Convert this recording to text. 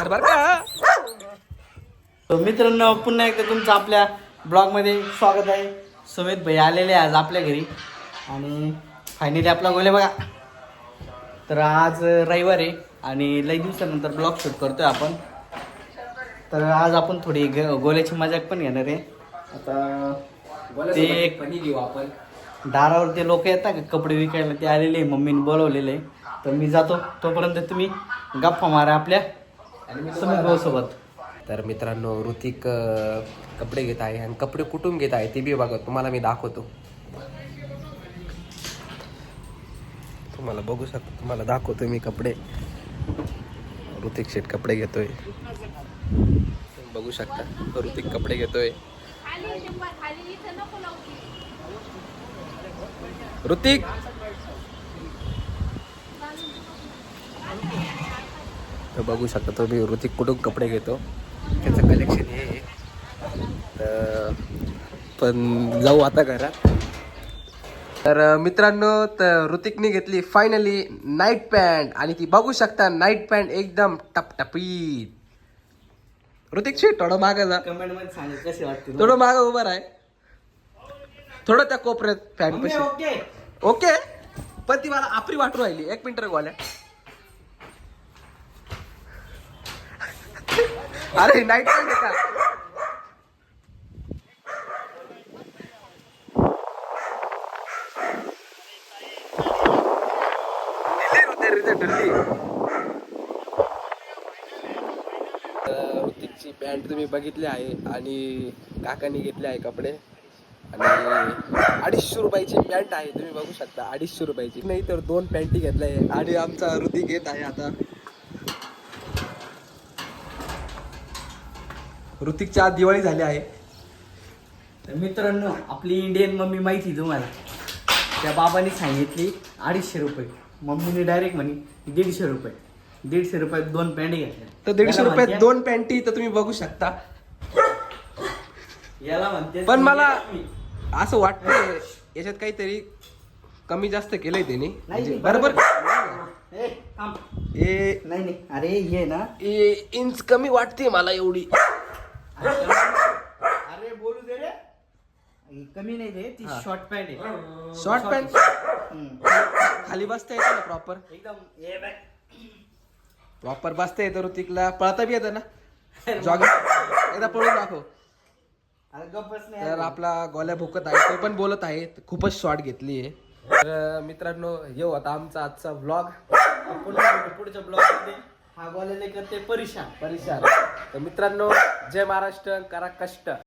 लवकर बरं का. मित्रांनो पुन्हा एकदा तुमचं आपल्या ब्लॉगमध्ये स्वागत आहे. सुमित भाई आलेले आज आपल्या घरी आणि फायनली आपला गोल्या बघा. तर आज रविवार आहे आणि लई दिवसानंतर ब्लॉग शूट करतोय आपण. तर आज आपण थोडी गोल्याची मजाक पण घेणार आहे. आता ते पाणी घेऊ आपण. दारावर ते लोक येतात का कपडे विकायला, ते आलेले मम्मीने बोलवलेले. तर मी जातो, तोपर्यंत तुम्ही गप्पा मारा आपल्या सुमित भाऊ सोबत. तर मित्रांनो ऋतिक कपडे घेत आहे आणि कपडे कुठून घेत आहे ते बी बघा, तुम्हाला मी दाखवतो. तुम्हाला बघू शकता, तुम्हाला दाखवतो मी कपडे. ऋतिक शेट कपडे घेतोय, बघू शकता. ऋतिक कपडे घेतोय. ऋतिक तर बघू शकता तुम्ही ऋतिक कुठून कपडे घेतो. त्याचं कलेक्शन हे. तर पण जाऊ आता घरात. तर मित्रांनो तर ऋतिकने घेतली फायनली नाईट पॅन्ट आणि ती बघू शकता नाईट पॅन्ट एकदम टपटपीत. ऋतिक शेट थोडं मागं जा, कमेंट मध्ये सांगा कसे वाटते. थोडं मागं उभं आहे, थोडं त्या कोपऱ्यात फॅन पशी. ओके ओके पण ती मला आपली वाटू राहिली. एक मिनिट रे गोल्या. अरे नाईट पॅन्ट आहे का? ऋतिकची पॅन्ट तुम्ही बघितली आहे आणि काकांनी घेतले आहे कपडे. आणि 250 रुपयाची पॅन्ट आहे, तुम्ही बघू शकता. 250 रुपयाची नाही तर 2 पॅन्टी घेतल्या आहे. आणि आमचा ऋतिक घेत आहे आता. ऋतिकच्या आज दिवाळी झाली आहे. तर मित्रांनो आपली इंडियन मम्मी माहिती तुम्हाला, त्या बाबांनी सांगितली 250 रुपये. मम्मीने डायरेक्ट म्हणे 150 रुपये. 150 रुपयात 2 पॅन्ट घेतल्या. तर 150 रुपयात 2 पॅन्टी तर तुम्ही बघू शकता. याला म्हणते. पण मला असं वाटतं याच्यात काहीतरी कमी जास्त केलंय त्यांनी. म्हणजे बरोबर नाही नाही अरे ये ना इंच कमी वाटते मला एवढी. अरे बोलू दे रे, कमी नाही दे. ती शॉर्ट पॅन्ट आहे. शॉर्ट पॅन्ट खाली बसता येतं ना प्रॉपर. एकदम प्रॉपर बसता येतं. ऋतिकला पळता बी येतं ना. जॉगिंग एकदा पळून दाखव. तर आपला गोल्या भुकत आहे, तो पण बोलत आहे. खूपच शॉर्ट घेतली आहे. तर मित्रांनो येऊ आता आमचा आजचा व्लॉग. पुढच्या ब्लॉग मध्ये हा गोल्याला करते परेशान. तर मित्रांनो जय महाराष्ट्र, करा कष्ट.